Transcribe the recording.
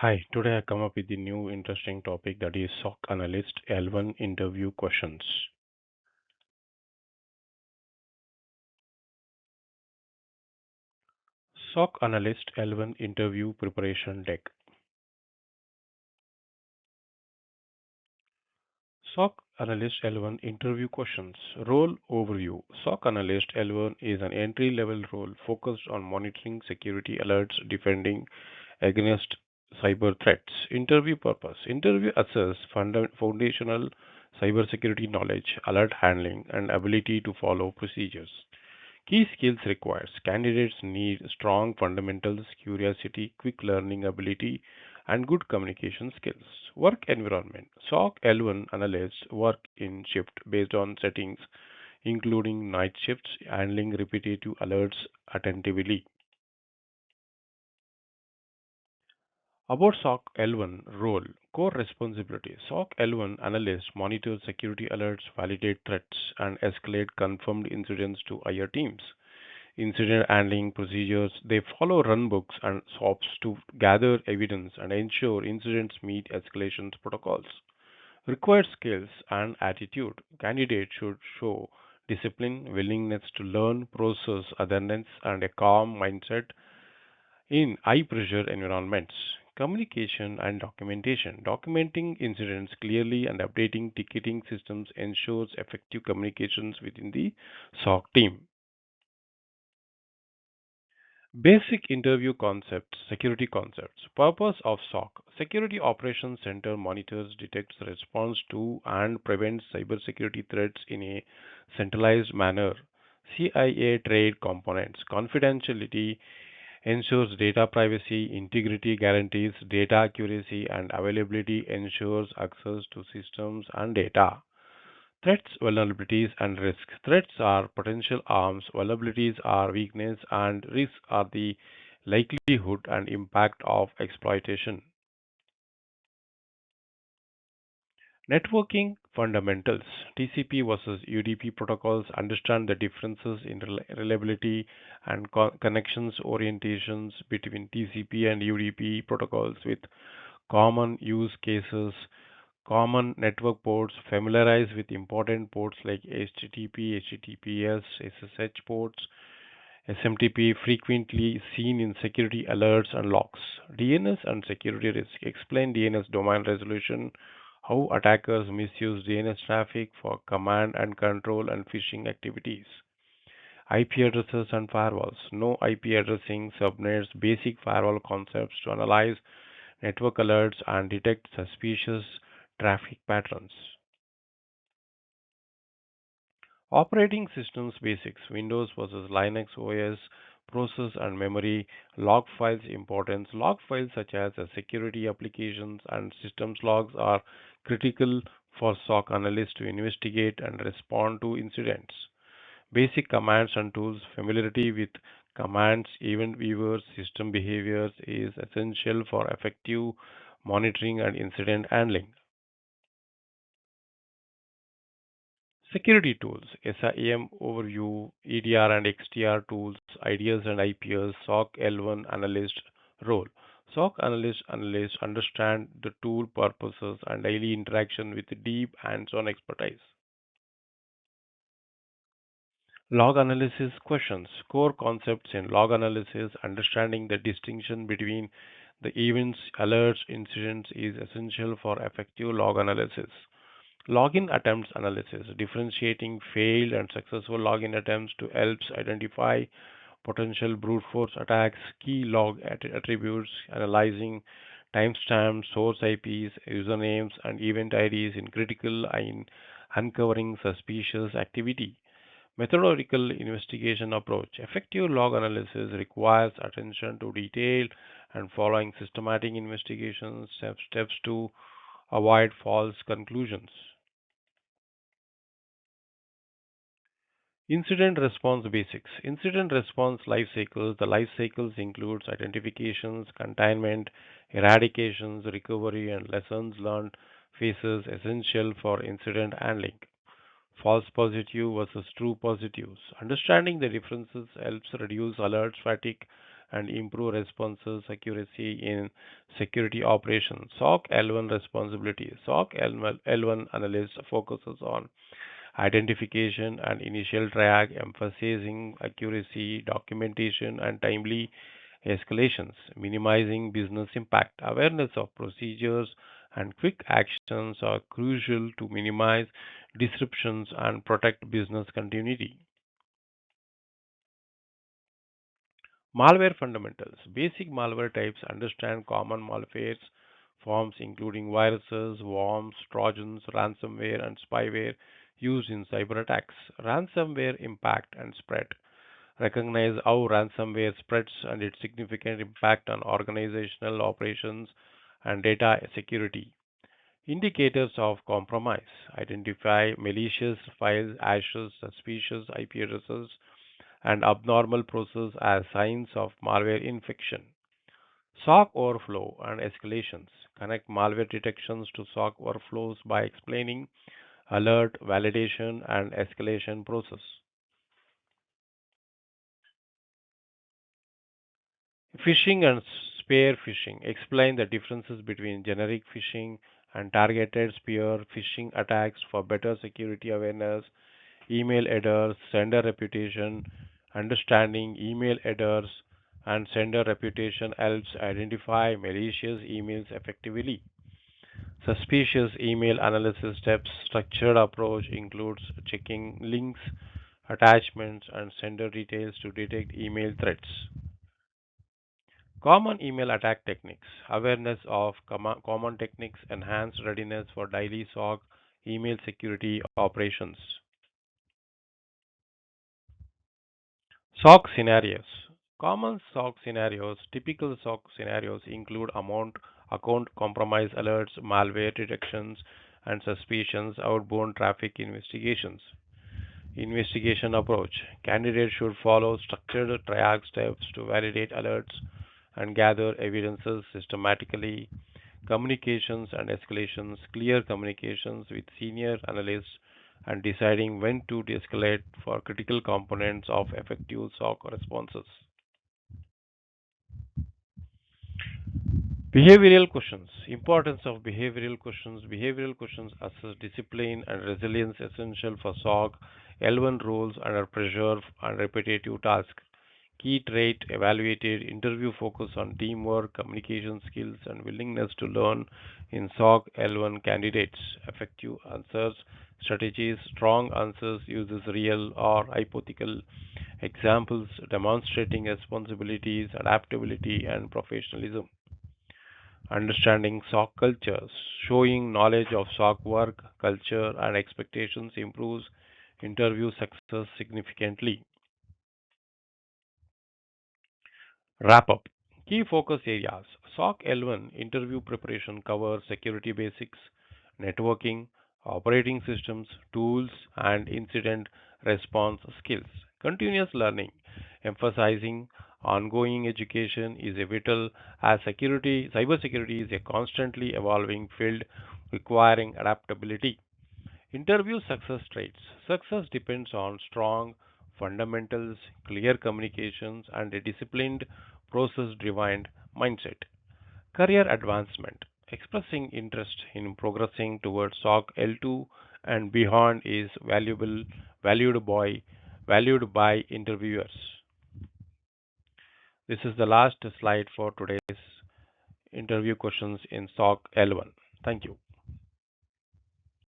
Hi, today I come up with a new interesting topic that is SOC Analyst L1 interview questions. SOC Analyst L1 interview preparation deck. SOC Analyst L1 interview questions. Role overview. SOC Analyst L1 is an entry level role focused on monitoring security alerts, defending against cyber threats. Interview purpose. Interview assess foundational cybersecurity knowledge, alert handling, and ability to follow procedures. Key skills required. Candidates need strong fundamentals, curiosity, quick learning ability, and good communication skills. Work environment. SOC L1 analysts work in shift based on settings, including night shifts, handling repetitive alerts attentively. About SOC L1 role, core responsibilities. SOC L1 analysts monitor security alerts, validate threats, and escalate confirmed incidents to higher teams. Incident handling procedures. They follow runbooks and SOPs to gather evidence and ensure incidents meet escalation protocols. Required skills and attitude. Candidates should show discipline, willingness to learn, process awareness, and a calm mindset in high pressure environments. Communication and documentation. Documenting incidents clearly and updating ticketing systems ensures effective communications within the SOC team. Basic interview concepts, security concepts. Purpose of SOC. Security Operations Center monitors, detects, responds to, and prevents cybersecurity threats in a centralized manner. CIA trade components. Confidentiality ensures data privacy, integrity guarantees data accuracy, and availability ensures access to systems and data. Threats, vulnerabilities, and risks. Threats are potential harms, vulnerabilities are weakness, and risks are the likelihood and impact of exploitation. Networking fundamentals. TCP versus UDP protocols understand the differences in reliability and connections orientations between TCP and UDP protocols with common use cases. Common network ports. Familiarize with important ports like HTTP, HTTPS, SSH ports, SMTP frequently seen in security alerts and logs. DNS and security risk. Explain DNS domain resolution, how attackers misuse DNS traffic for command and control and phishing activities. IP addresses and firewalls. Know IP addressing, subnets, basic firewall concepts to analyze network alerts and detect suspicious traffic patterns. Operating systems basics. Windows versus Linux OS, process and memory, log files importance. Log files such as security applications and systems logs are critical for SOC analysts to investigate and respond to incidents. Basic commands and tools. Familiarity with commands, event viewers, system behaviors is essential for effective monitoring and incident handling. Security tools, SIEM overview, EDR and XDR tools, ideas and IPS, SOC L1 analyst role. SOC analysts understand the tool purposes and daily interaction with deep hands-on expertise. Log analysis questions. Core concepts in log analysis, understanding the distinction between the events, alerts, incidents is essential for effective log analysis. Login attempts analysis, differentiating failed and successful login attempts to helps identify potential brute force attacks, key log attributes, analyzing timestamps, source IPs, usernames, and event IDs in critical in uncovering suspicious activity. Methodological investigation approach. Effective log analysis requires attention to detail and following systematic investigation steps to avoid false conclusions. Incident response basics. Incident response life cycles. The life cycles includes identifications, containment, eradications, recovery, and lessons learned phases essential for incident handling. False positive versus true positives. Understanding the differences helps reduce alert fatigue and improve responses accuracy in security operations. SOC L1 responsibility. SOC L1 analyst focuses on identification and initial track, emphasizing accuracy, documentation, and timely escalations, minimizing business impact. Awareness of procedures and quick actions are crucial to minimize disruptions and protect business continuity. Malware fundamentals. Basic malware types understand common malware forms including viruses, worms, trojans, ransomware, and spyware used in cyber attacks. Ransomware impact and spread. Recognize how ransomware spreads and its significant impact on organizational operations and data security. Indicators of compromise. Identify malicious files, hashes, suspicious IP addresses, and abnormal process as signs of malware infection. SOC overflow and escalations. Connect malware detections to SOC workflows by explaining alert, validation, and escalation process. Phishing and spear phishing. Explain the differences between generic phishing and targeted spear phishing attacks for better security awareness. Email headers, sender reputation. Understanding email headers and sender reputation helps identify malicious emails effectively. Suspicious email analysis steps. Structured approach includes checking links, attachments, and sender details to detect email threats. Common email attack techniques. Awareness of common techniques enhance readiness for daily SOC email security operations. SOC scenarios. Common SOC scenarios. Typical SOC scenarios include account compromise alerts, malware detections, and suspicions, outbound traffic investigations. Investigation approach. Candidates should follow structured triage steps to validate alerts and gather evidences systematically. Communications and escalations. Clear communications with senior analysts and deciding when to de-escalate for critical components of effective SOC responses. Behavioral questions. Importance of behavioral questions. Behavioral questions assess discipline and resilience essential for SOC, L1 roles under pressure and repetitive tasks. Key trait evaluated interview focus on teamwork, communication skills, and willingness to learn in SOC L1 candidates. Effective answers strategies. Strong answers uses real or hypothetical examples demonstrating responsibilities, adaptability, and professionalism. Understanding SOC cultures, showing knowledge of SOC work, culture, and expectations improves interview success significantly. Wrap up. Key focus areas. SOC L1 interview preparation covers security basics, networking, operating systems, tools, and incident response skills. Continuous learning, emphasizing ongoing education is a vital as cybersecurity is a constantly evolving field requiring adaptability. Interview success traits. Success depends on strong fundamentals, clear communications, and a disciplined, process driven mindset. Career advancement. Expressing interest in progressing towards SOC L2 and beyond is valued by valued by interviewers. This is the last slide for today's interview questions in SOC L1. Thank you.